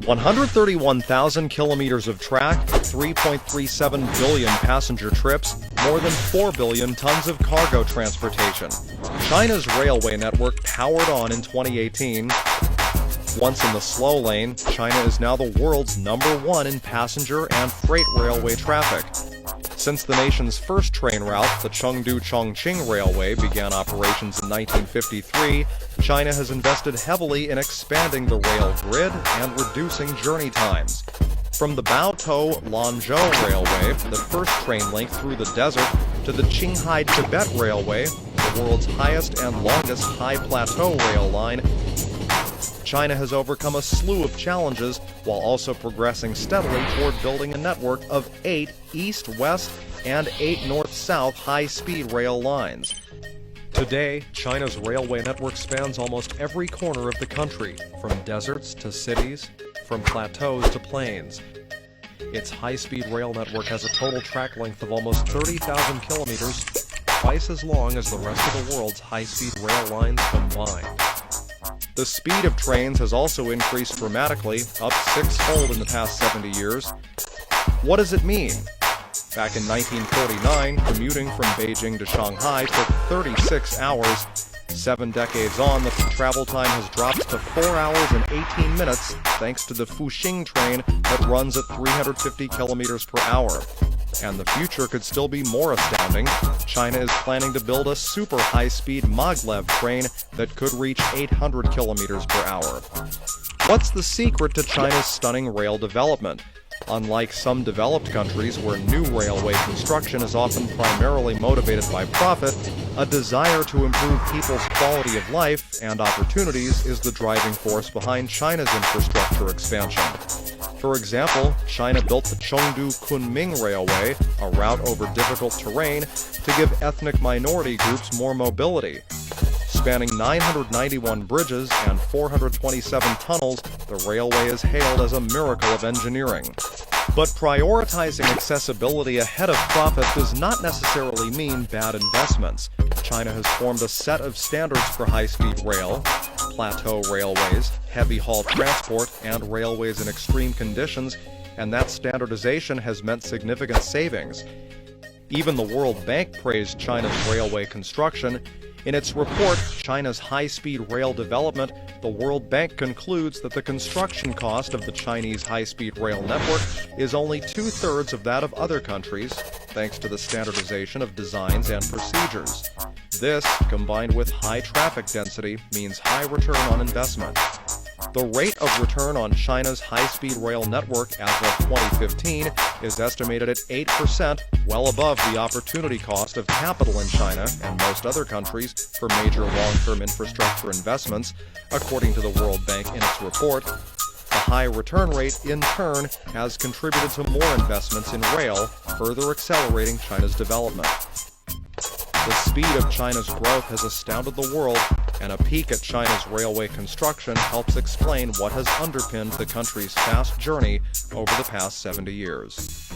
131,000 kilometers of track, 3.37 billion passenger trips, more than 4 billion tons of cargo transportation. China's railway network powered on in 2018. Once in the slow lane, China is now the world's #1 in passenger and freight railway traffic. Since the nation's first train route, the Chengdu-Chongqing Railway, began operations in 1953, China has invested heavily in expanding the rail grid and reducing journey times. From the Baotou-Lanzhou Railway, the first train link through the desert, to the Qinghai-Tibet Railway, the world's highest and longest high-plateau rail line, China has overcome a slew of challenges while also progressing steadily toward building a network of 8 east-west and 8 north-south high-speed rail lines. Today, China's railway network spans almost every corner of the country, from deserts to cities, from plateaus to plains. Its high-speed rail network has a total track length of almost 30,000 kilometers, twice as long as the rest of the world's high-speed rail lines combined. The speed of trains has also increased dramatically, up 6-fold in the past 70 years. What does it mean? Back in 1949, commuting from Beijing to Shanghai took 36 hours. 7 decades on, the travel time has dropped to 4 hours and 18 minutes thanks to the Fuxing train that runs at 350 kilometers per hour. And the future could still be more astounding. China is planning to build a super high-speed maglev train that could reach 800 kilometers per hour. What's the secret to China's stunning rail development? Unlike some developed countries where new railway construction is often primarily motivated by profit, a desire to improve people's quality of life and opportunities is the driving force behind China's infrastructure expansion. For example, China built the Chengdu-Kunming Railway, a route over difficult terrain, to give ethnic minority groups more mobility. Spanning 991 bridges and 427 tunnels, the railway is hailed as a miracle of engineering. But prioritizing accessibility ahead of profit does not necessarily mean bad investments. China has formed a set of standards for high-speed rail, plateau railways, heavy-haul transport, and railways in extreme conditions, and that standardization has meant significant savings. Even the World Bank praised China's railway construction. In its report, China's high-speed rail development, the World Bank concludes that the construction cost of the Chinese high-speed rail network is only 2/3 of that of other countries, thanks to the standardization of designs and procedures. This, combined with high traffic density, means high return on investment. The rate of return on China's high-speed rail network as of 2015 is estimated at 8%, well above the opportunity cost of capital in China and most other countries for major long-term infrastructure investments, according to the World Bank in its report. The high return rate, in turn, has contributed to more investments in rail, further accelerating China's development. The speed of China's growth has astounded the world, and a peek at China's railway construction helps explain what has underpinned the country's fast journey over the past 70 years.